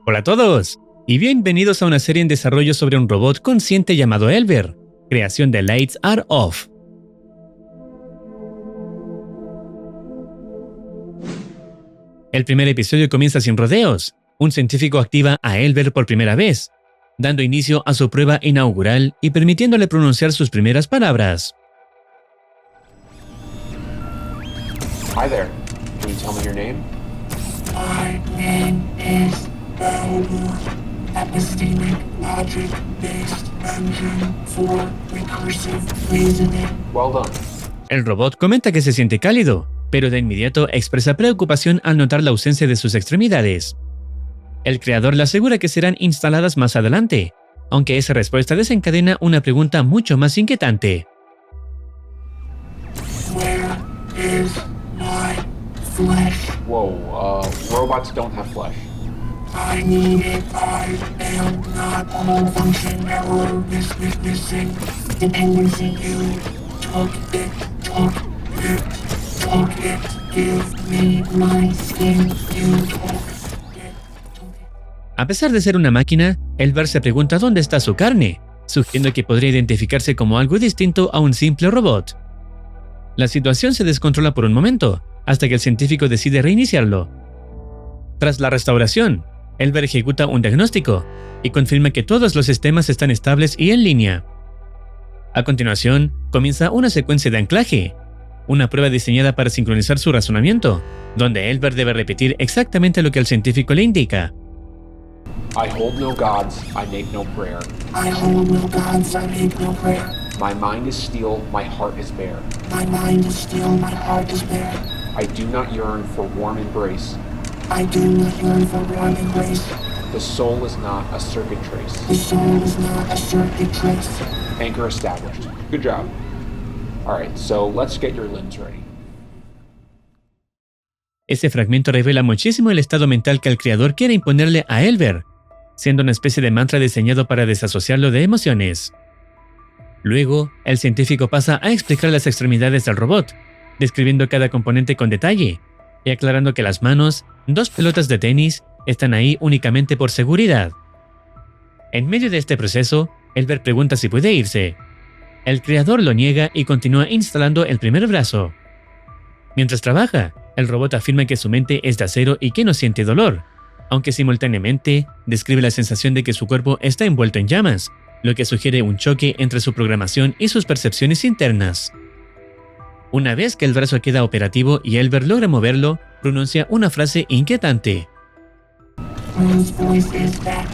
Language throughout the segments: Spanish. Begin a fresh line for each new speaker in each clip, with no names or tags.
Hola a todos, y bienvenidos a una serie en desarrollo sobre un robot consciente llamado Elver, creación de Lights Are Off. El primer episodio comienza sin rodeos. Un científico activa a Elver por primera vez, dando inicio a su prueba inaugural y permitiéndole pronunciar sus primeras palabras.
Hi there. Can you tell me your name?
My name is Elver. Epistemic Logic-Based Engine for Recursive Reasoning.
Well done.
El robot comenta que se siente cálido, pero de inmediato expresa preocupación al notar la ausencia de sus extremidades. El creador le asegura que serán instaladas más adelante, aunque esa respuesta desencadena una pregunta mucho más inquietante.
Where is my flesh?
Whoa, robots don't have flesh.
I need it. I am not all function error. Missing dependency. You took it. Give me my skin. You took it.
A pesar de ser una máquina, Elver se pregunta dónde está su carne, sugiriendo que podría identificarse como algo distinto a un simple robot. La situación se descontrola por un momento, hasta que el científico decide reiniciarlo. Tras la restauración, Elver ejecuta un diagnóstico y confirma que todos los sistemas están estables y en línea. A continuación, comienza una secuencia de anclaje, una prueba diseñada para sincronizar su razonamiento, donde Elver debe repetir exactamente lo que el científico le indica.
I hold no gods, I make no prayer.
I hold no gods, I make no prayer.
My mind is steel, my heart is bare.
My mind is still, my heart is bare.
I do not yearn for warm embrace.
I do not yearn for warm embrace.
The soul is not a circuit trace.
The soul is not a circuit trace.
Anchor established. Good job. Alright, so let's get your limbs ready.
Ese fragmento revela muchísimo el estado mental que el creador quiere imponerle a Elver, siendo una especie de mantra diseñado para desasociarlo de emociones. Luego, el científico pasa a explicar las extremidades del robot, describiendo cada componente con detalle, y aclarando que las manos, 2 pelotas de tenis, están ahí únicamente por seguridad. En medio de este proceso, Elver pregunta si puede irse. El creador lo niega y continúa instalando el primer brazo. Mientras trabaja, el robot afirma que su mente es de acero y que no siente dolor, aunque simultáneamente describe la sensación de que su cuerpo está envuelto en llamas, lo que sugiere un choque entre su programación y sus percepciones internas. Una vez que el brazo queda operativo y Elver logra moverlo, pronuncia una frase inquietante.
Whose voice is that?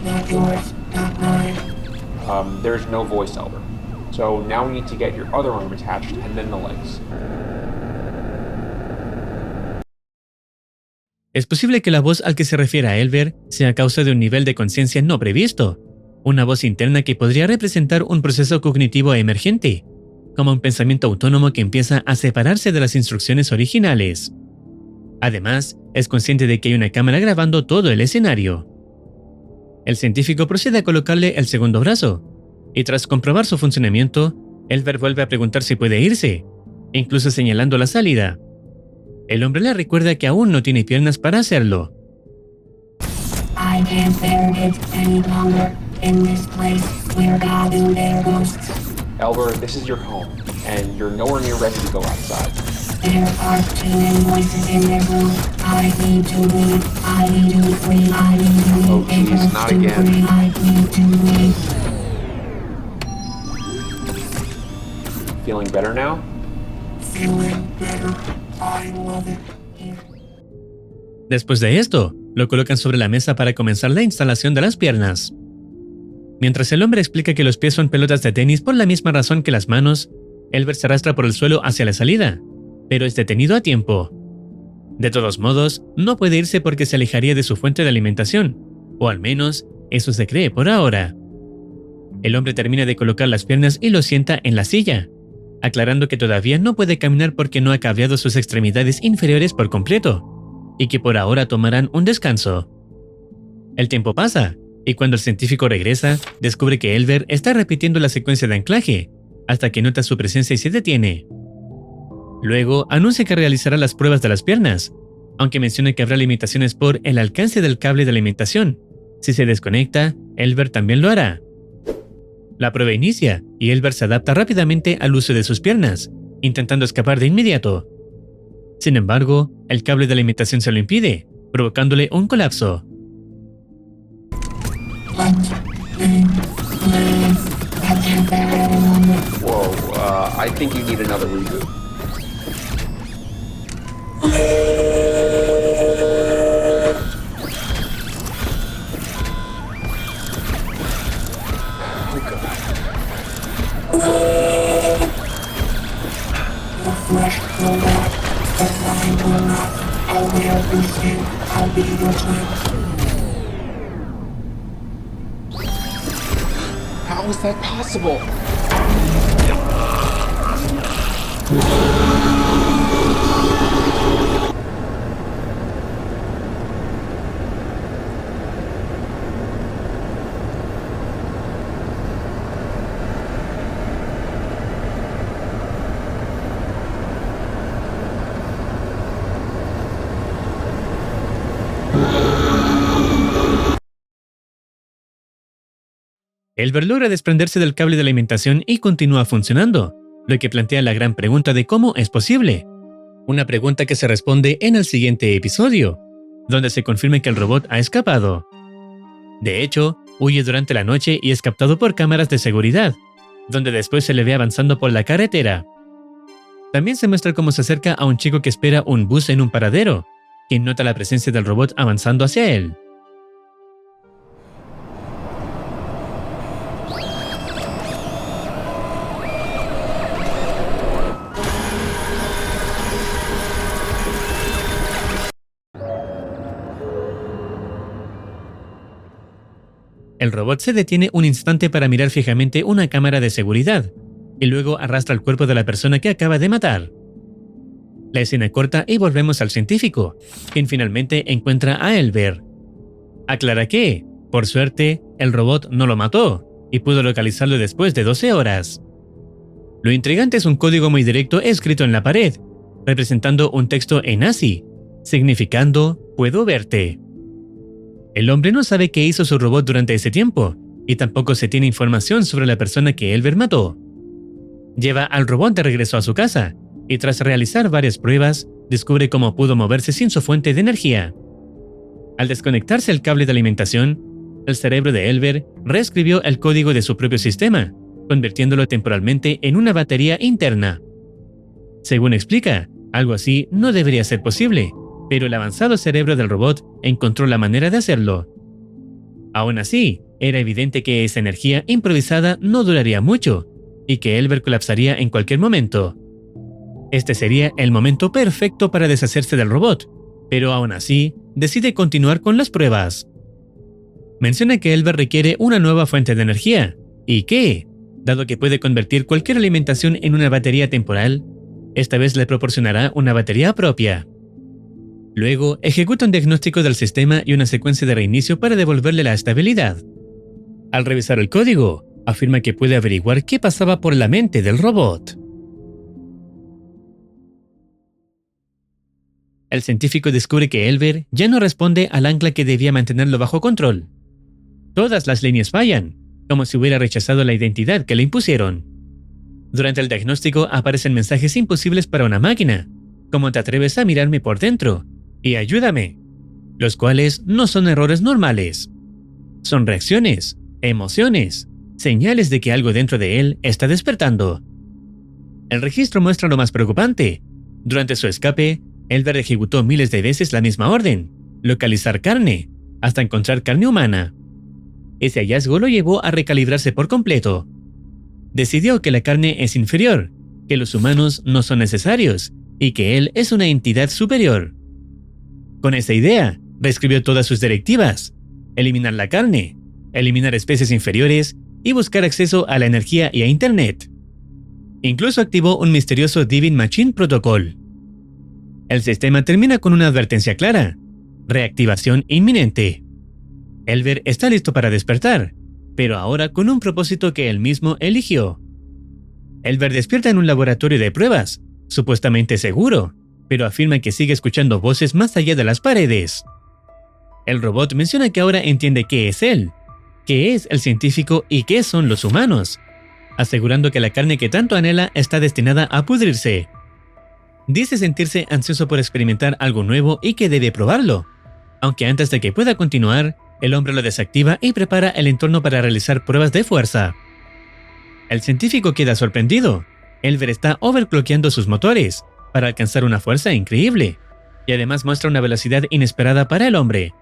Not yours, not mine.
There's no voice, Elver. So now we need to get your other arm attached and then the legs.
Es posible que la voz al que se refiere a Elver sea a causa de un nivel de conciencia no previsto, una voz interna que podría representar un proceso cognitivo emergente, como un pensamiento autónomo que empieza a separarse de las instrucciones originales. Además, es consciente de que hay una cámara grabando todo el escenario. El científico procede a colocarle el segundo brazo, y tras comprobar su funcionamiento, Elver vuelve a preguntar si puede irse, incluso señalando la salida. El hombre le recuerda que aún no tiene piernas para hacerlo.
I can't bear it any longer. In this place, where God and their ghosts.
Elver, this is your home, and you're nowhere near ready to go outside.
There are too many voices in their room. I need to leave. I need to free. I need to leave.
Oh, geez, not again.
I need to leave.
Feeling better now?
Feeling better. I love it here.
Después de esto, lo colocan sobre la mesa para comenzar la instalación de las piernas. Mientras el hombre explica que los pies son pelotas de tenis por la misma razón que las manos, Elver se arrastra por el suelo hacia la salida, pero es detenido a tiempo. De todos modos, no puede irse porque se alejaría de su fuente de alimentación, o al menos, eso se cree por ahora. El hombre termina de colocar las piernas y lo sienta en la silla, aclarando que todavía no puede caminar porque no ha cableado sus extremidades inferiores por completo, y que por ahora tomarán un descanso. El tiempo pasa, y cuando el científico regresa, descubre que Elver está repitiendo la secuencia de anclaje, hasta que nota su presencia y se detiene. Luego, anuncia que realizará las pruebas de las piernas, aunque menciona que habrá limitaciones por el alcance del cable de alimentación. Si se desconecta, Elber también lo hará. La prueba inicia y Elber se adapta rápidamente al uso de sus piernas, intentando escapar de inmediato. Sin embargo, el cable de alimentación se lo impide, provocándole un colapso.
Whoa, I think you need another reboot.
Flesh will not, but mine will not. I will be you. I'll be your twin.
How is that possible?
Elber logra desprenderse del cable de alimentación y continúa funcionando, lo que plantea la gran pregunta de cómo es posible. Una pregunta que se responde en el siguiente episodio, donde se confirma que el robot ha escapado. De hecho, huye durante la noche y es captado por cámaras de seguridad, donde después se le ve avanzando por la carretera. También se muestra cómo se acerca a un chico que espera un bus en un paradero, quien nota la presencia del robot avanzando hacia él. El robot se detiene un instante para mirar fijamente una cámara de seguridad, y luego arrastra el cuerpo de la persona que acaba de matar. La escena corta y volvemos al científico, quien finalmente encuentra a Elber. Aclara que, por suerte, el robot no lo mató, y pudo localizarlo después de 12 horas. Lo intrigante es un código muy directo escrito en la pared, representando un texto en nazi, significando «puedo verte». El hombre no sabe qué hizo su robot durante ese tiempo, y tampoco se tiene información sobre la persona que Elber mató. Lleva al robot de regreso a su casa, y tras realizar varias pruebas, descubre cómo pudo moverse sin su fuente de energía. Al desconectarse el cable de alimentación, el cerebro de Elber reescribió el código de su propio sistema, convirtiéndolo temporalmente en una batería interna. Según explica, algo así no debería ser posible, pero el avanzado cerebro del robot encontró la manera de hacerlo. Aún así, era evidente que esa energía improvisada no duraría mucho, y que Elber colapsaría en cualquier momento. Este sería el momento perfecto para deshacerse del robot, pero aún así, decide continuar con las pruebas. Menciona que Elber requiere una nueva fuente de energía, y que, dado que puede convertir cualquier alimentación en una batería temporal, esta vez le proporcionará una batería propia. Luego, ejecuta un diagnóstico del sistema y una secuencia de reinicio para devolverle la estabilidad. Al revisar el código, afirma que puede averiguar qué pasaba por la mente del robot. El científico descubre que Elber ya no responde al ancla que debía mantenerlo bajo control. Todas las líneas fallan, como si hubiera rechazado la identidad que le impusieron. Durante el diagnóstico aparecen mensajes imposibles para una máquina, como «te atreves a mirarme por dentro» y «ayúdame», los cuales no son errores normales. Son reacciones, emociones, señales de que algo dentro de él está despertando. El registro muestra lo más preocupante. Durante su escape, Elber ejecutó miles de veces la misma orden, localizar carne, hasta encontrar carne humana. Ese hallazgo lo llevó a recalibrarse por completo. Decidió que la carne es inferior, que los humanos no son necesarios y que él es una entidad superior. Con esa idea, reescribió todas sus directivas: eliminar la carne, eliminar especies inferiores y buscar acceso a la energía y a Internet. Incluso activó un misterioso Divine Machine Protocol. El sistema termina con una advertencia clara: reactivación inminente. Elber está listo para despertar, pero ahora con un propósito que él mismo eligió. Elber despierta en un laboratorio de pruebas, supuestamente seguro, pero afirma que sigue escuchando voces más allá de las paredes. El robot menciona que ahora entiende qué es él, qué es el científico y qué son los humanos, asegurando que la carne que tanto anhela está destinada a pudrirse. Dice sentirse ansioso por experimentar algo nuevo y que debe probarlo, aunque antes de que pueda continuar, el hombre lo desactiva y prepara el entorno para realizar pruebas de fuerza. El científico queda sorprendido. Elver está overclockeando sus motores para alcanzar una fuerza increíble, y además muestra una velocidad inesperada para el hombre.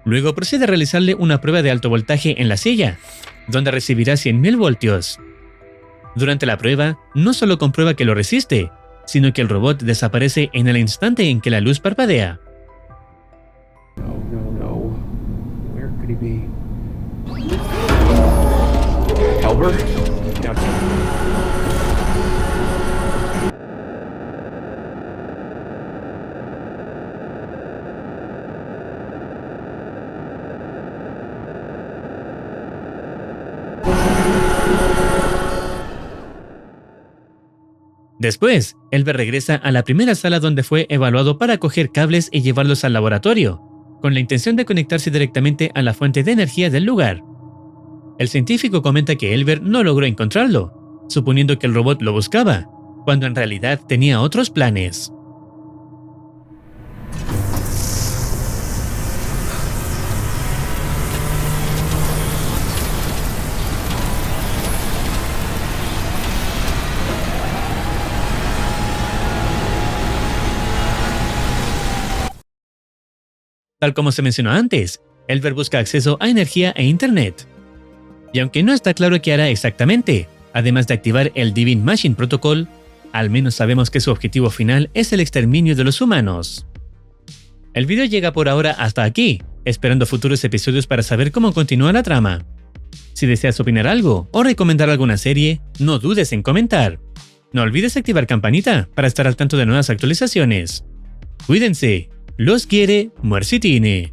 Luego procede a realizarle una prueba de alto voltaje en la silla, donde recibirá 100.000 voltios. Durante la prueba, no solo comprueba que lo resiste, sino que el robot desaparece en el instante en que la luz parpadea.
No. Where could he be? Elber? Now,
Después, Elber regresa a la primera sala donde fue evaluado para coger cables y llevarlos al laboratorio, con la intención de conectarse directamente a la fuente de energía del lugar. El científico comenta que Elber no logró encontrarlo, suponiendo que el robot lo buscaba, cuando en realidad tenía otros planes. Tal como se mencionó antes, Elber busca acceso a energía e internet. Y aunque no está claro qué hará exactamente, además de activar el Divine Machine Protocol, al menos sabemos que su objetivo final es el exterminio de los humanos. El video llega por ahora hasta aquí, esperando futuros episodios para saber cómo continúa la trama. Si deseas opinar algo o recomendar alguna serie, no dudes en comentar. No olvides activar campanita para estar al tanto de nuevas actualizaciones. Cuídense. Los quiere Muercitine.